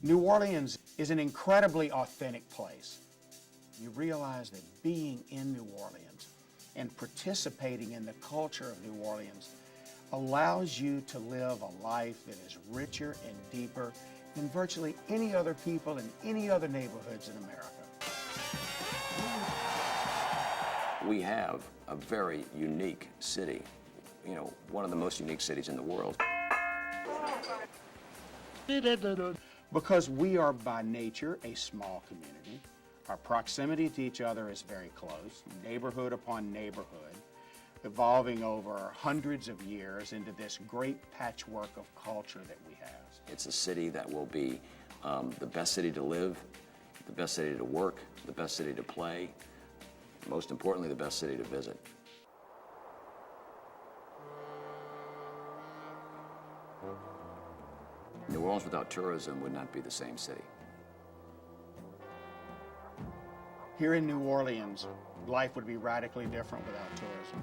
New Orleans is an incredibly authentic place. You realize that being in New Orleans and participating in the culture of New Orleans allows you to live a life that is richer and deeper than virtually any other people in any other neighborhoods in America. We have a very unique city, one of the most unique cities in the world. Because we are by nature a small community, our proximity to each other is very close, neighborhood upon neighborhood, evolving over hundreds of years into this great patchwork of culture that we have. It's a city that will be the best city to live, the best city to work, the best city to play, most importantly, the best city to visit. New Orleans without tourism would not be the same city. Here in New Orleans, life would be radically different without tourism.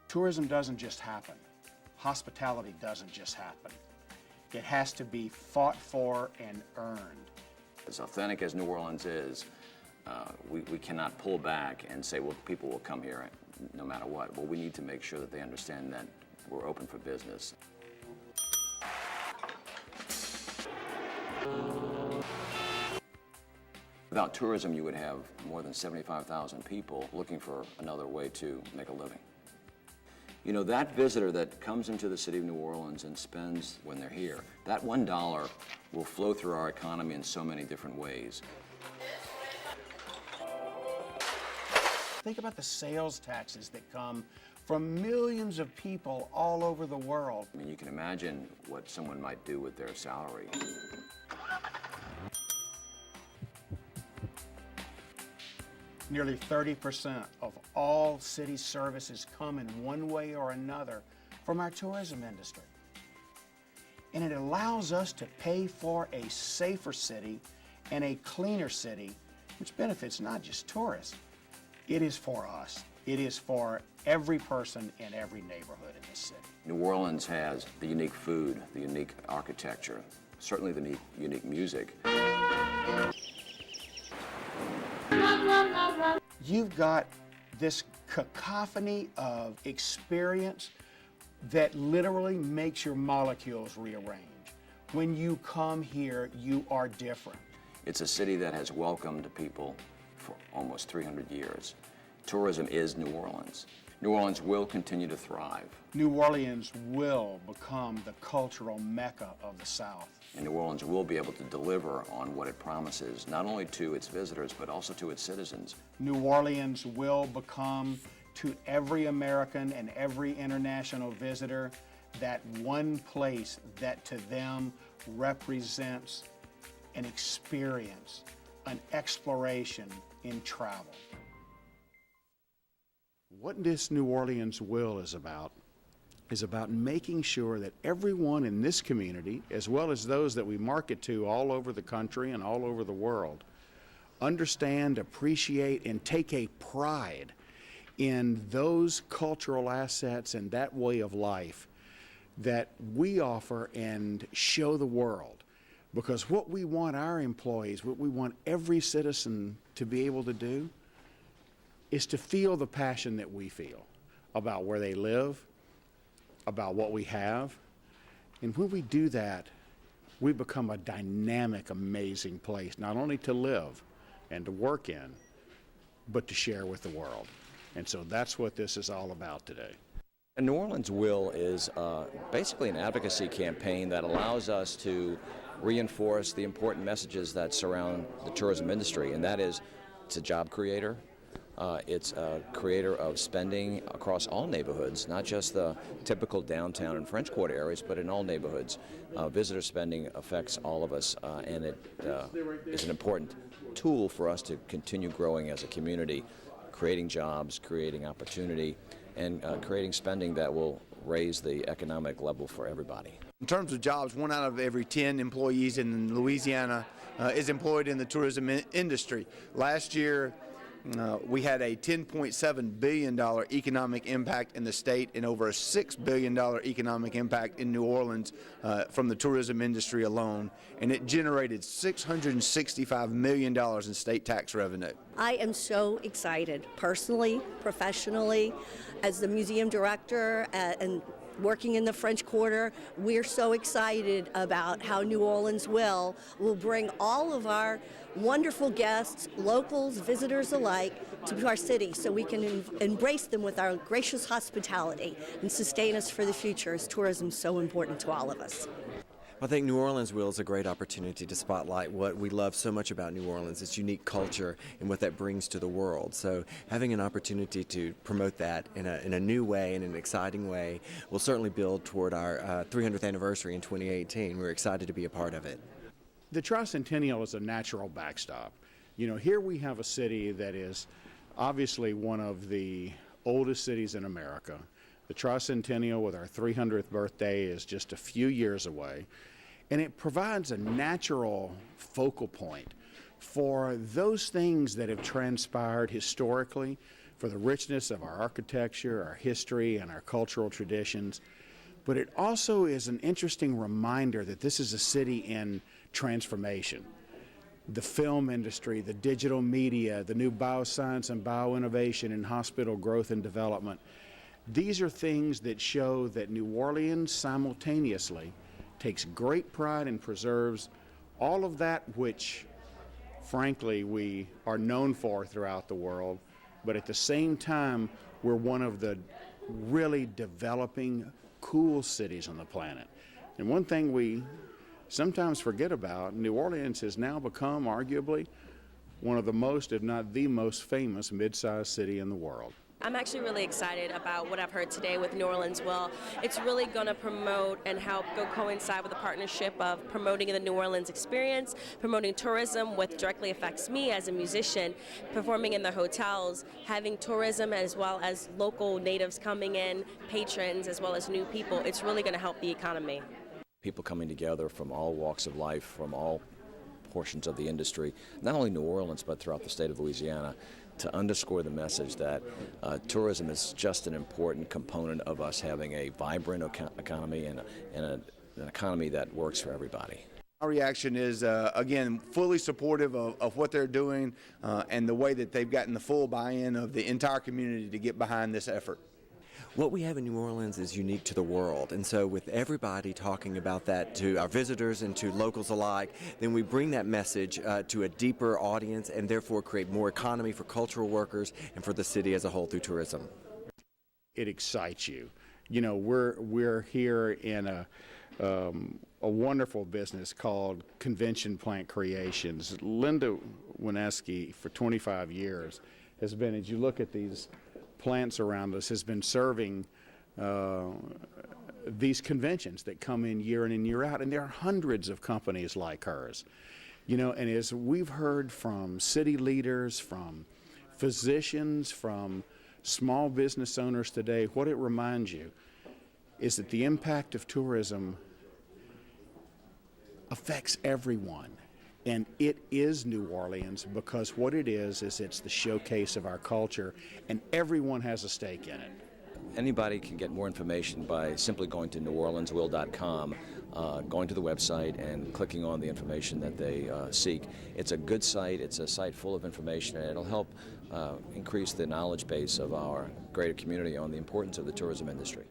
Tourism doesn't just happen. Hospitality doesn't just happen. It has to be fought for and earned. As authentic as New Orleans is, we cannot pull back and say, well, people will come here no matter what. Well, we need to make sure that they understand that we're open for business. Without tourism, you would have more than 75,000 people looking for another way to make a living. That visitor that comes into the city of New Orleans and spends when they're here, that $1 will flow through our economy in so many different ways. Think about the sales taxes that come from millions of people all over the world. I mean, you can imagine what someone might do with their salary. Nearly 30% of all city services come in one way or another from our tourism industry. And it allows us to pay for a safer city and a cleaner city, which benefits not just tourists. It is for us. It is for every person in every neighborhood in this city. New Orleans has the unique food, the unique architecture, certainly the unique music. You've got this cacophony of experience that literally makes your molecules rearrange. When you come here, you are different. It's a city that has welcomed people for almost 300 years. Tourism is New Orleans. New Orleans will continue to thrive. New Orleans will become the cultural mecca of the South. And New Orleans will be able to deliver on what it promises, not only to its visitors, but also to its citizens. New Orleans will become, to every American and every international visitor, that one place that to them represents an experience, an exploration in travel. What this New Orleans will is about making sure that everyone in this community, as well as those that we market to all over the country and all over the world, understand, appreciate, and take a pride in those cultural assets and that way of life that we offer and show the world. Because what we want our employees, what we want every citizen to be able to do, is to feel the passion that we feel about where they live, about what we have. And when we do that, we become a dynamic, amazing place, not only to live and to work in, but to share with the world. And so that's what this is all about today. And New Orleans Will is basically an advocacy campaign that allows us to reinforce the important messages that surround the tourism industry, and that is it's a job creator. It's a creator of spending across all neighborhoods, not just the typical downtown and French Quarter areas, but in all neighborhoods. Visitor spending affects all of us, and it is an important tool for us to continue growing as a community, creating jobs, creating opportunity, and creating spending that will raise the economic level for everybody. In terms of jobs, 1 out of every 10 employees in Louisiana is employed in the tourism industry. Last year, We had a $10.7 billion economic impact in the state and over a $6 billion economic impact in New Orleans from the tourism industry alone, and it generated $665 million in state tax revenue. I am so excited, personally, professionally, as the museum director and working in the French Quarter. We're so excited about how New Orleans will bring all of our wonderful guests, locals, visitors alike, to our city so we can embrace them with our gracious hospitality and sustain us for the future, as tourism is so important to all of us. I think New Orleans Will is a great opportunity to spotlight what we love so much about New Orleans, its unique culture and what that brings to the world. So having an opportunity to promote that in a new way, in an exciting way, will certainly build toward our 300th anniversary in 2018. We're excited to be a part of it. The Tricentennial is a natural backstop. You know, here we have a city that is obviously one of the oldest cities in America. The Tricentennial, with our 300th birthday, is just a few years away. And it provides a natural focal point for those things that have transpired historically, for the richness of our architecture, our history, and our cultural traditions. But it also is an interesting reminder that this is a city in transformation. The film industry, the digital media, the new bioscience and bioinnovation and hospital growth and development. These are things that show that New Orleans simultaneously takes great pride and preserves all of that which, frankly, we are known for throughout the world, but at the same time, we're one of the really developing, cool cities on the planet. And one thing we sometimes forget about, New Orleans has now become arguably one of the most, if not the most famous mid-sized city in the world. I'm actually really excited about what I've heard today with New Orleans Will. It's really going to promote and help go coincide with the partnership of promoting the New Orleans experience, promoting tourism, which directly affects me as a musician, performing in the hotels, having tourism as well as local natives coming in, patrons, as well as new people. It's really going to help the economy. People coming together from all walks of life, from all portions of the industry, not only New Orleans, but throughout the state of Louisiana, to underscore the message that tourism is just an important component of us having a vibrant economy and an economy that works for everybody. Our reaction is, again, fully supportive of what they're doing and the way that they've gotten the full buy-in of the entire community to get behind this effort. What we have in New Orleans is unique to the world, and so with everybody talking about that to our visitors and to locals alike, then we bring that message to a deeper audience and therefore create more economy for cultural workers and for the city as a whole through tourism. It excites you. You know, we're here in a wonderful business called Convention Plant Creations. Linda Wineski, for 25 years, has been, as you look at these plants around us, has been serving these conventions that come in and year out, and there are hundreds of companies like hers. You know, and as we've heard from city leaders, from physicians, from small business owners today, what it reminds you is that the impact of tourism affects everyone. And it is New Orleans, because what it is it's the showcase of our culture, and everyone has a stake in it. Anybody can get more information by simply going to neworleanswill.com, going to the website and clicking on the information that they seek. It's a good site. It's a site full of information, and it'll help increase the knowledge base of our greater community on the importance of the tourism industry.